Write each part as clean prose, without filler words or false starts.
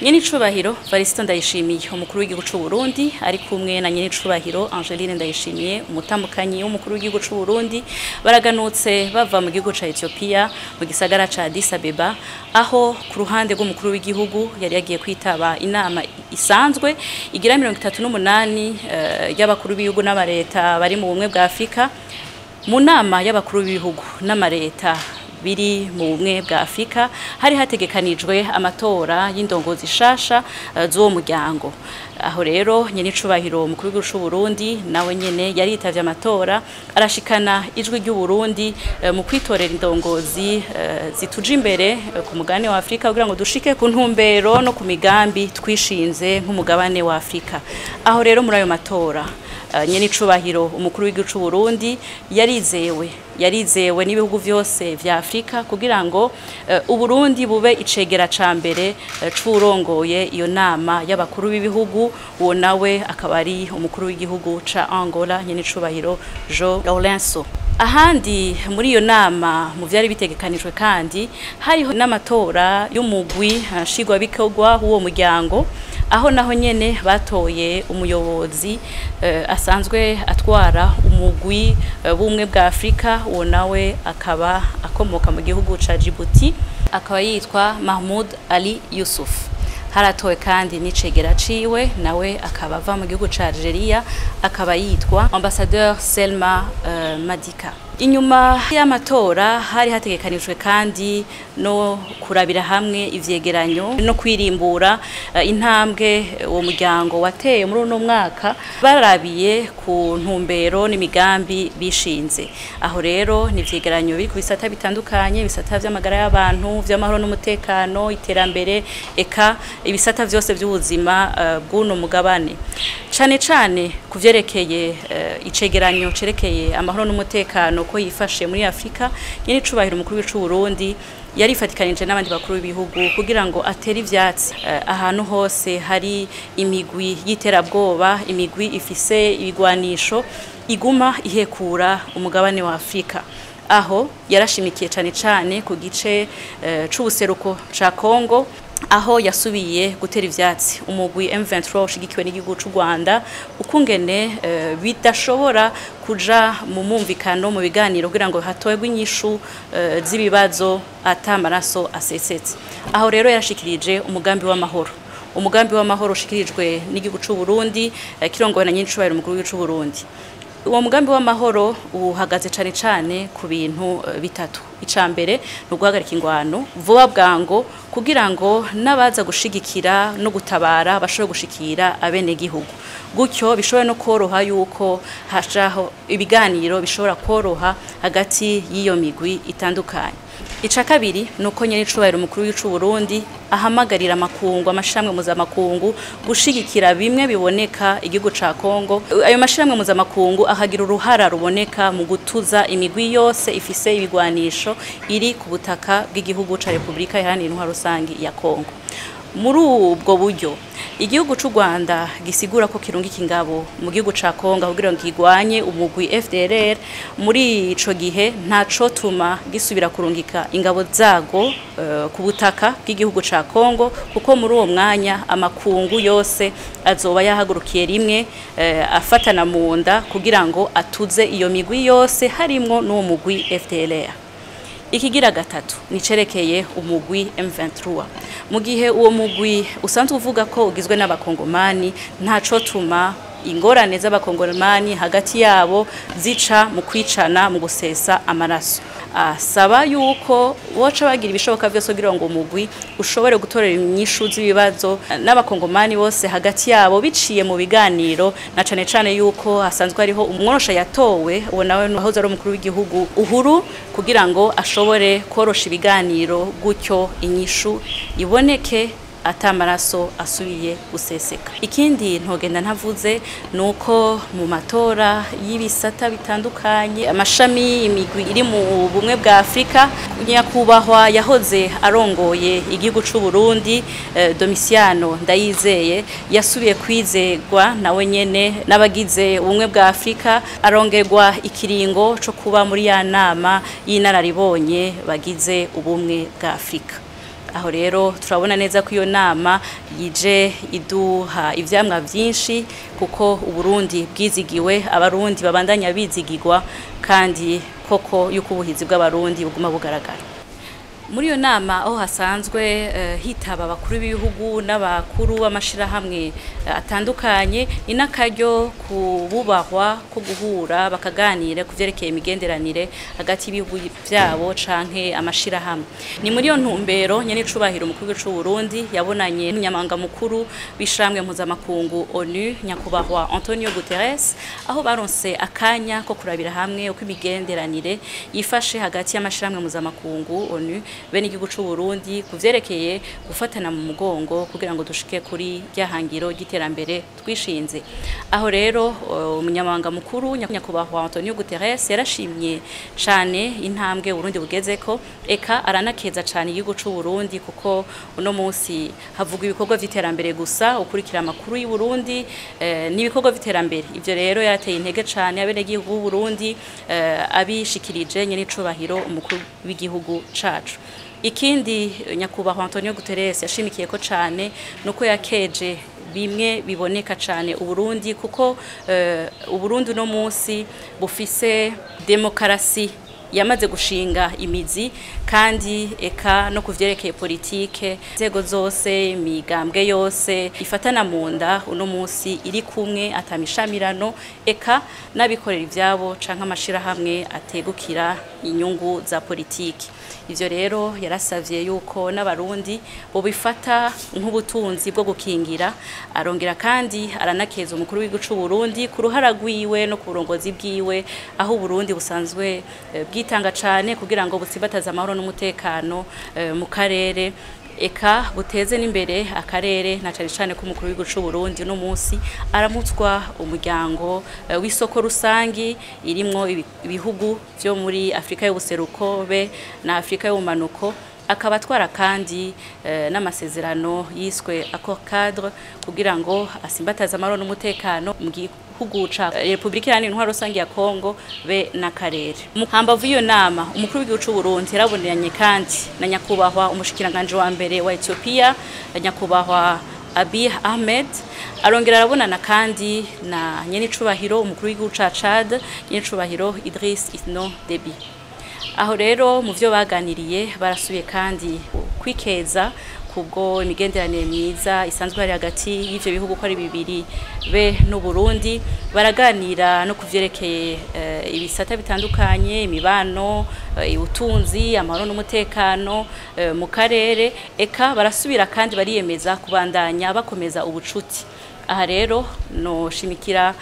Nyenicubahiro Varisito Ndayishimiye umukuru w'igihugu c'u Burundi ari kumwe na Nyenicubahiro Angeline Ndayishimiye umutambukanyi w'umukuru w'igihugu c'u Burundi baraganutse bava mu gihugu ca Ethiopia mu gisagara ca Addis Abeba aho ku ruhande rw'umukuru w'igihugu yari yagiye kwitaba inama isanzwe igira 38 y'abakuru b'ibihugu n'amareta bari mu bumwe bwa Afrika. Mu nama y'abakuru b'ibihugu n'amareta biri mu bumwe bwa Afrika hari hategekanijwe amatora y'indongozi shasha z'uwo muryango. Aho rero Nyenicubahiro umukuru w'igihugu c'u Burundi nawe nyene yari yitavye amatora arashikana ijwi ry'u Burundi mu kwitorera indongozi zituje imbere ku mugabane wa Afrika kugira ngo dushike ku ntumbero no ku migambi twishinze nk'umugabane wa Afrika. Aho rero muri ayo matora Nyenicubahiro umukuru w'igihugu c'u Burundi yarizewe n'ibihugu vyose vya Afrika kugira ngo Uburundi bube icegera ca mbere c'urongoye iyo nama y'abakuru b'ibihugu. Uwo nawe akaba ari umukuru w'igihugu ca Angola Nyenicubahiro João Lourenço. Ahandi muri iyo nama mu vyari bitegekanijwe kandi hariho n'amatora y'umugwi nshingwabikorwa w'uwo muryango, aho naho nyene batoye umuyobozi asanzwe atwara umugwi bumwe bwa Afrika. Uwo nawe akaba akomoka mu gihugu ca Djibouti, akaba yitwa Mahmoud Ali Yusuf. Haratowe kandi n'icegera ciwe nawe akaba ava mu gihugu ca Algeria, akaba yitwa Ambassadeur Selma Madika. Inyuma y'amatora hari hategekanijwe kandi no kurabira hamwe ivyegeranyo no kwirimbura intambwe uwo muryango wateye muri uno mwaka barabiye ku ntumbero n'imigambi bishinze. Aho rero ni ivyegeranyo biri ku bisata bitandukanye, bisata vy'amagara y'abantu, vy'amahoro n'umutekano, iterambere, eka ibisata vyose by'ubuzima bw'uno mugabane. Cane kuvyerekeye icegeranyo cerekeye amahoro n'umutekano ko yifashe muri Afrika, Nyenicubahiro umukuru w'igihugu c'u Burundi yarifatikanije n'abandi bakuru b'ibihugu kugira ngo atere ivyatsi ahantu hose hari imigwi y'iterabwoba, imigwi ifise ibigwanisho iguma ihekura umugabane wa Afrika. Aho yarashimikiye cane ku gice c'ubuseruko ca Kongo, aho yasubiye gutera ivyatsi umugwi M23 ushigikiwe n'igihugu c'u Rwanda ukungene bidashobora kuja mu mumvikano mu biganiro kugira ngo hatoegwe inyishu z'ibibazo atamaraso asesetse. Aho rero yarashikirije umugambi w'amahoro ushikirijwe n'igihugu c'u Burundi kirongowe na Nyenicubahiro umukuru w'igihugu c'u Burundi. Uwo mugambi w'amahoro uhagaze cane ku bintu bitatu. Icambere no guhagarika ingwano vuba bwango kugira ngo nabaza gushigikira no gutabara bashobore gushikira abene gihugu, gutyo bishobora no koroha yuko hashaho ibiganiro bishobora koroha hagati y'iyo migwi itandukanye. Ica kabiri nuko Nyenicubahiro umukuru w'igihugu c'u Burundi ahamagarira amakungu, amashiramwe mpuzamakungu gushigikira bimwe biboneka igihugu ca Kongo. Ayo mashiramwe mpuzamakungu ahagira uruhara ruboneka mu gutuza imigwi yose ifise ibigwanisho iri ku butaka bw'igihugu ca Republika Iharanira Intwaro Rusangi ya Kongo. muri ubwo buryo igihugu c'u Rwanda gisigura ko kirungika ingabo mu gihugu ca Kongo kugira ngo kigwanye umugwi FDLR. Muri ico gihe ntaco tuma gisubira kurungika ingabo zago ku butaka bw'igihugu ca Kongo, kuko muri uwo mwanya amakungu yose azoba yahagurukiye rimwe afatana mu nda kugira ngo atuze iyo migwi yose harimwo n'uwo mugwi FDLR. Ikigira gatatu nicerekeye umugwi M23. Mu gihe uwo mugwi usanzwe uvuga ko ugizwe n'abakongomani, ntaco tuma ingorane z'abakongomani hagati yabo zica mu kwicana, mu gusesa amaraso. Asaba yuko boca bagira ibishoboka byose kugira ngo umugwi ushobore gutorera inyishu z'ibibazo n'abakongomani bose hagati yabo biciye mu biganiro, na cane cane yuko hasanzwe hariho umworosha yatowe uwo nawe nahoze ari umukuru w'igihugu Uhuru, kugira ngo ashobore korosha ibiganiro gutyo inyishu iboneke atamaraso asubiye guseseka. Ikindi ntogenda ntavuze nuko mu matora y'ibisata bitandukanye amashami imigwi iri mu bumwe bwa Afrika, nyakubahwa yahoze arongoye igihugu c'u Burundi Domiciano Ndayizeye yasubiye kwizegwa nawe nyene n'abagize ubumwe bwa Afrika, arongerwa ikiringo co kuba muri ya nama y'inararibonye bagize ubumwe bwa Afrika. Aho rero turabona neza ko iyo nama yije iduha ivyamwa vyinshi, kuko Uburundi bwizigiwe, abarundi babandanya bizigirwa, kandi koko yuko ubuhizi bw'abarundi buguma bugaragara. Muri iyo nama aho hasanzwe hitaba abakuru b'ibihugu n'abakuru b'amashirahamwe atandukanye, inakaryo kububahwa ko guhura bakaganira kuvyerekeye imigenderanire hagati y'ibihugu vyabo canke amashirahamwe. Ni muri iyo ntumbero nyene icubahiro umukuru w'u Burundi yabonanye n'umunyamabanga mukuru w'ishamwe mpuzamakungu ONU nyakubahwa Antonio Guterres, aho baronse akanya ko kurabira hamwe uko imigenderanire yifashe hagati y'amashirahamwe mpuzamakungu ONU bene igihugu c'u Burundi kuvyerekeye gufatana mu mugongo kugira ngo dushike kuri ryahangiro ry'iterambere twishinze. Aho rero umunyamabanga mukuru nyakubahwa Antonio Guterres yarashimye cane intambwe Burundi bugezeko, eka aranakeza cane igihugu c'u Burundi, kuko uno munsi havuga ibikorwa vy'iterambere gusa, ukurikira amakuru y'u Burundi n'ibikorwa vy'iterambere. Ivyo rero yarateye intege cane abene igihugu b'u Burundi abishikirije nyene icubahiro umukuru w'igihugu cacu. Ikindi nyakubahwa Antonio Guterres yashimikiye ko cane nuko yakeje bimwe biboneka cane Uburundi, kuko Uburundi no munsi bufise demokarasi yamaze gushinga imizi, kandi eka no kuvyerekeye politike inzego zose imigambwe yose ifatana mu nda uno munsi iri kumwe atamishamirano, eka n'abikorera ivyabo canke amashirahamwe ategukira inyungu za politiki. Ivyo rero yarasavye yuko n'abarundi bo bifata nk'ubutunzi bwo gukingira, arongera kandi aranakeza umukuru w'igihugu c'u Burundi ku ruhara rwiwe no ku burongozi bwiwe, aho Burundi busanzwe bwitanga cane kugira ngo butsibataze amahoro n'umutekano mu karere, eka buteze n'imbere akarere, na cane cane ko umukuru w'igihugu c'u Burundi no munsi aramutswa umuryango w'isoko rusangi irimwo ibihugu vyo muri Afrika y'ubuseruko be na Afrika y'ubumanuko, akaba atwara kandi n'amasezerano yiswe accord cadre kugira ngo asimbataze amahoro n'umutekano mu gihugu ca Republika Iharanira Intwaro Rusangi ya Kongo be n'akarere. Hambavu iyo nama umukuru w'igihugu c'u Burundi yarabonanye kandi na nyakubahwa umushikiranganje wa mbere wa Ethiopia nyakubahwa Abiy Ahmed, arongera arabonana kandi na nyene icubahiro umukuru w'igihugu ca Chad nyene icubahiro Idriss Déby. Aho rero mu vyo baganiriye barasubiye kandi kwikeza kubwo imigenderanire myiza isanzwe hari hagati y'ivyo bihugu ko ari bibiri be n'u Burundi. Baraganira no kuvyerekeye ibisata bitandukanye, imibano, ubutunzi, amahoro n'umutekano mu karere, eka barasubira kandi bariyemeza kubandanya bakomeza ubucuti. Aha rero no shimikira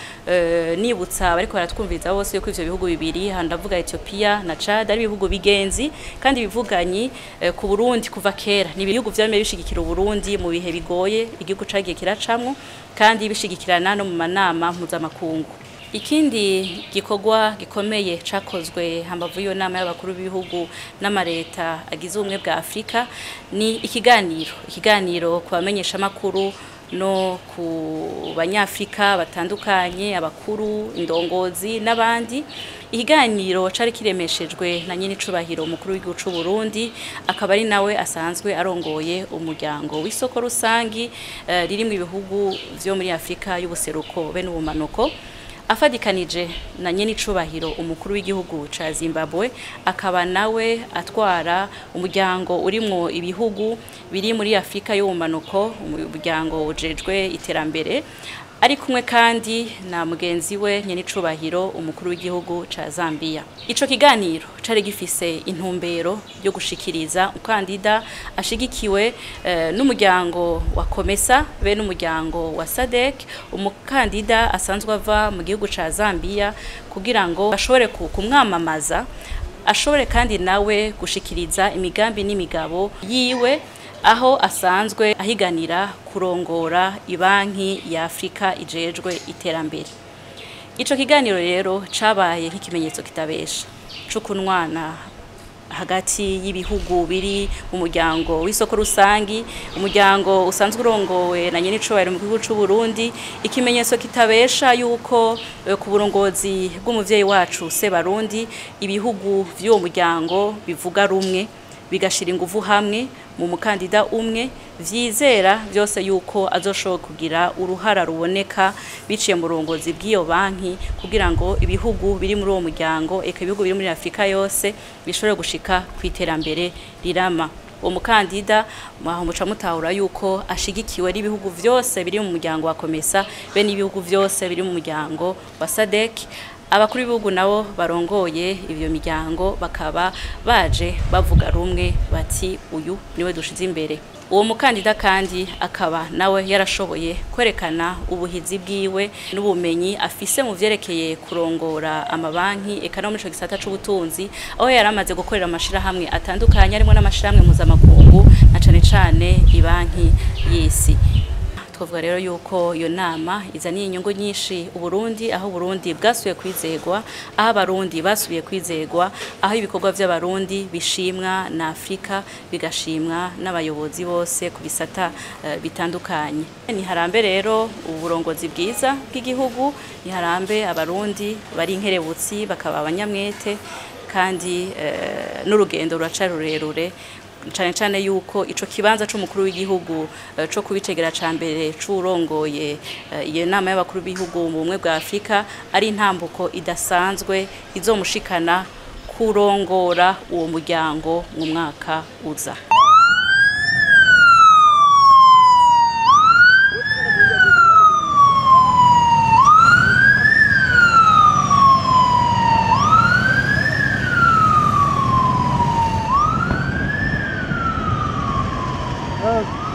nibutsa bariko baratwumviriza bose yuko ivyo bihugu bibiri handavuga Ethiopia na Chad ari bihugu bigenzi kandi bivuganyi ku Burundi kuva kera. Ni ibihugu vyamye bishigikira Burundi mu bihe bigoye igihugu cagiye kiracamwo, kandi bishigikirana no mu manama mpuzamakungu. Ikindi gikorwa gikomeye cakozwe hambavu yo nama y'abakuru b'ibihugu n'amareta agize ubumwe bwa Afrika ni ikiganiro ku bamenyesha makuru no ku banyafrika batandukanye, abakuru, indongozi n'abandi. Ikiganiro cari kiremeshejwe na nyine icubahiro umukuru w'igihugu c'u Burundi, akaba ari nawe asanzwe arongoye umuryango w'isoko rusangi ririmwo ibihugu vyo muri Afrika y'ubuseruko be n'ubumanuko, afadikanije na nyene icubahiro umukuru w'igihugu ca Zimbabwe, akaba nawe atwara umuryango urimwo ibihugu biri muri Afrika y'ubumanuko, umuryango ujejwe iterambere, ari kumwe kandi na mugenzi we nyene icubahiro umukuru w'igihugu ca Zambia. Ico kiganiro cari gifise intumbero yo gushikiriza umukandida ashigikiwe n'umuryango wa Komesa be n'umuryango wa SADC, umukandida asanzwe ava mu gihugu ca Zambia, kugira ngo ashobore kumwamamaza, ashobore kandi nawe gushikiriza imigambi n'imigabo yiwe, aho asanzwe ahiganira kurongora ibanki ya Afrika ijejwe iterambere. Ico kiganiro rero cabaye nk'ikimenyetso kitabesha c'ukunwana hagati y'ibihugu biri mu muryango w'isoko rusangi, umuryango usanzwe urongowe na nyene icubahiro mu gihugu c'u Burundi, ikimenyetso kitabesha yuko ku burongozi bw'umuvyeyi wacu Sebarundi ibihugu vy'uwo muryango bivuga rumwe, bigashira inguvu hamwe mu mukandida umwe, vyizera vyose yuko azoshobora kugira uruhara ruboneka biciye mu burongozi bw'iyo banki, kugira ngo ibihugu biri muri uwo muryango, eka ibihugu biri muri Afrika yose bishobore gushika kw'iterambere rirama. Uwo mukandida muca mutahura yuko ashigikiwe n'ibihugu vyose biri mu muryango wa Komesa be n'ibihugu vyose biri mu muryango wa SADC. Abakuru b'ibihugu nabo barongoye ivyo miryango bakaba baje bavuga rumwe bati uyu niwe dushize imbere. Uwo mukandida kandi akaba nawe yarashoboye kwerekana ubuhizi bwiwe n'ubumenyi afise mu vyerekeye kurongora amabanki, eka no muri ico gisata c'ubutunzi, aho yaramaze gukorera amashirahamwe atandukanye arimo n'amashirahamwe mpuzamakungu na cane cane ibanki y'isi. Twavuga rero yuko iyo nama izaniye inyungu nyinshi Uburundi, aho Burundi bwasubiye kwizegwa, aho abarundi basubiye kwizegwa, aho ibikorwa vy'abarundi bishimwa na Afrika, bigashimwa n'abayobozi bose ku bisata bitandukanye. Ni harambe rero uburongozi bwiza bw'igihugu, ni harambe abarundi bari inkerebutsi bakaba abanyamwete, kandi n'urugendo ruracari rurerure, cane cane yuko ico kibanza c'umukuru w'igihugu co kubicegera ca mbere c'urongoye iyo nama y'abakuru b'ibihugu mu bumwe bwa Afrika ari intambuko idasanzwe izomushikana kurongora uwo muryango mu mwaka uza. Oh.